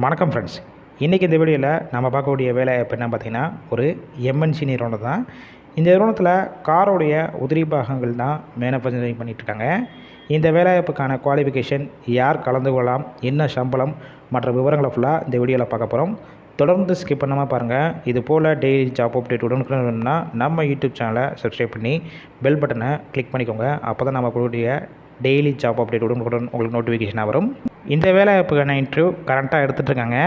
வணக்கம் ஃப்ரெண்ட்ஸ். இன்றைக்கி இந்த வீடியோவில் நம்ம பார்க்கக்கூடிய வேலை இப்போ என்ன பார்த்திங்கன்னா ஒரு எம்என்சி நிறுவனம் தான். இந்த நிறுவனத்தில் காரோடைய உதிரி பாகங்கள் தான் மேனுஃபேக்சரிங் பண்ணிகிட்ருக்காங்க. இந்த வேலைவாய்ப்புக்கான குவாலிஃபிகேஷன், யார் கலந்து கொள்ளலாம், என்ன சம்பளம் மற்ற விவரங்களை ஃபுல்லாக இந்த வீடியோவில் பார்க்க போகிறோம். தொடர்ந்து ஸ்கிப் பண்ணாமல் பாருங்கள். இது போல் டெய்லி ஜாப் அப்டேட் உடனுக்குடன் வேணும்னா நம்ம யூடியூப் சேனலை சப்ஸ்கிரைப் பண்ணி பெல் பட்டனை கிளிக் பண்ணிக்கோங்க. அப்போ தான் நம்ம கூடிய டெய்லி ஜாப் அப்டேட் உடனுக்குடன் உங்களுக்கு நோட்டிஃபிகேஷனாக வரும். இந்த வேலைவாய்ப்புக்கான இன்டர்வியூ கரண்ட்டாக எடுத்துகிட்ருக்காங்க.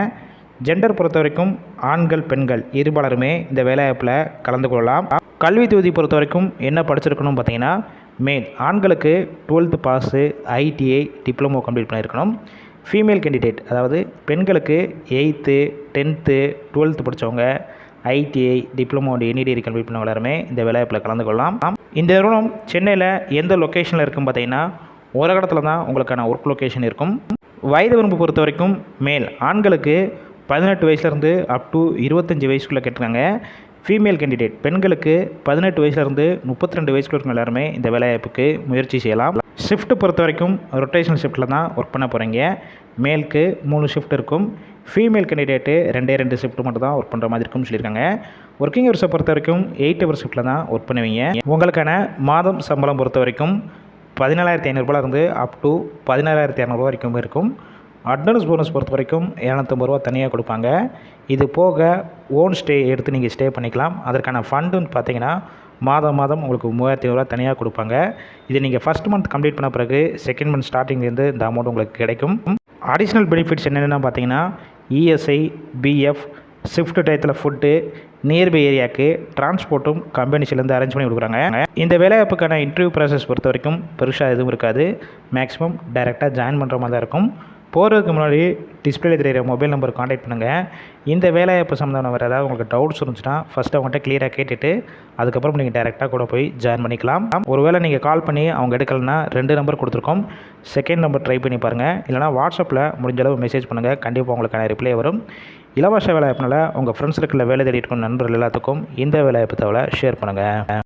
ஜெண்டர் பொறுத்த வரைக்கும் ஆண்கள் பெண்கள் இருபாலருமே இந்த வேலைவாய்ப்பில் கலந்து கொள்ளலாம். கல்வி தொகுதி பொறுத்த வரைக்கும் என்ன படிச்சிருக்கணும் பார்த்தீங்கன்னா, மேல் ஆண்களுக்கு 12th pass, ITI diploma complete பண்ணியிருக்கணும். ஃபீமேல் கேண்டிடேட் அதாவது பெண்களுக்கு 8th 10th 12th படித்தவங்க, ITI diploma any degree complete பண்ண எல்லாருமே இந்த வேலைவாய்ப்பில் கலந்து கொள்ளலாம். இந்த நிறுவனம் சென்னையில் எந்த லொக்கேஷனில் இருக்குன்னு பார்த்தீங்கன்னா, ஒரு இடத்துல தான் உங்களுக்கான ஒர்க் லொக்கேஷன் இருக்கும். வயது வரம்பு பொறுத்த வரைக்கும் மேல் ஆண்களுக்கு 18 வயசுலேருந்து அப் டு 25 வயசுக்குள்ளே கேட்டிருக்காங்க. ஃபீமேல் கேண்டிடேட் பெண்களுக்கு 18 வயசுலேருந்து 32 வயசுக்குள்ள இருக்க எல்லாருமே இந்த வேலைவாய்ப்புக்கு முயற்சி செய்யலாம். ஷிஃப்ட் பொறுத்த வரைக்கும் ரொட்டேஷனல் ஷிஃப்ட்டில் தான் ஒர்க் பண்ண போகிறீங்க. மேலுக்கு 3 ஷிஃப்ட் இருக்கும். ஃபீமேல் கேண்டிடேட்டு 2 ஷிஃப்ட் மட்டும் தான் ஒர்க் பண்ணுற மாதிரி இருக்கும்னு சொல்லியிருக்காங்க. ஒர்க்கிங் ஹவர்ஸை பொறுத்த வரைக்கும் 8 ஹவர் ஷிஃப்ட்டில் தான் ஒர்க் பண்ணுவீங்க. உங்களுக்கான மாதம் சம்பளம் பொறுத்த வரைக்கும் 17,500 அப் டு 16,200 வரைக்கும் இருக்கும். அட்வான்ஸ் போனஸ் பொறுத்த வரைக்கும் 750 தனியாக கொடுப்பாங்க. இது போக ஓன் ஸ்டே எடுத்து நீங்கள் ஸ்டே பண்ணிக்கலாம். அதற்கான ஃபண்டுன்னு பார்த்தீங்கன்னா மாதம் உங்களுக்கு 3,500 தனியாக கொடுப்பாங்க. இது நீங்கள் ஃபஸ்ட் மந்த் கம்ப்ளீட் பண்ண பிறகு செகண்ட் மந்த் ஸ்டார்டிங்லேருந்து இந்த அமௌண்ட் உங்களுக்கு கிடைக்கும். அடிஷ்னல் பெனிஃபிட்ஸ் என்னென்னா பார்த்தீங்கன்னா, இஎஸ்ஐ, பிஎஃப், ஷிஃப்ட் டயத்தில் ஃபுட்டு, நியர்பை ஏரியாவுக்கு டிரான்ஸ்போர்ட்டும் கம்பெனிஸ்லேருந்து அரேஞ்ச் பண்ணி கொடுக்குறாங்க. இந்த வேலைவாய்ப்புக்கான இன்டர்வியூ ப்ராசஸ் பொறுத்த வரைக்கும் பெருசாக எதுவும் இருக்காது. மேக்ஸிமம் டைரெக்டாக ஜாயின் பண்ணுற மாதிரி தான் இருக்கும். போகிறதுக்கு முன்னாடி டிஸ்பிளே தெரிகிற மொபைல் நம்பர் காண்டாக்ட் பண்ணுங்கள். இந்த வேலைவாய்ப்பு சம்மந்தமான வேறு ஏதாவது உங்களுக்கு டவுட்ஸ் இருந்துச்சுன்னா ஃபஸ்ட்டு அவங்கள்ட்ட கிளியராக கேட்டுட்டு அதுக்கப்புறம் நீங்கள் டைரெக்டாக கூட போய் ஜாயின் பண்ணிக்கலாம். ஒருவேளை நீங்கள் கால் பண்ணி அவங்க எடுக்கலைன்னா 2 நம்பர் கொடுத்துருக்கோம். செகண்ட் நம்பர் ட்ரை பண்ணி பாருங்கள். இல்லைனா வாட்ஸ்அப்பில் முடிஞ்சளவு மெசேஜ் பண்ணுங்கள். கண்டிப்பாக உங்களுக்கான ரிப்ளை வரும். இலவச வேலைவாய்ப்புனால உங்கள் ஃப்ரெண்ட்ஸ் இருக்கிற வேலை தேடிட்டு நண்பர்கள் எல்லாத்துக்கும் இந்த வேலைவாய்ப்பு தகவலை ஷேர் பண்ணுங்கள்.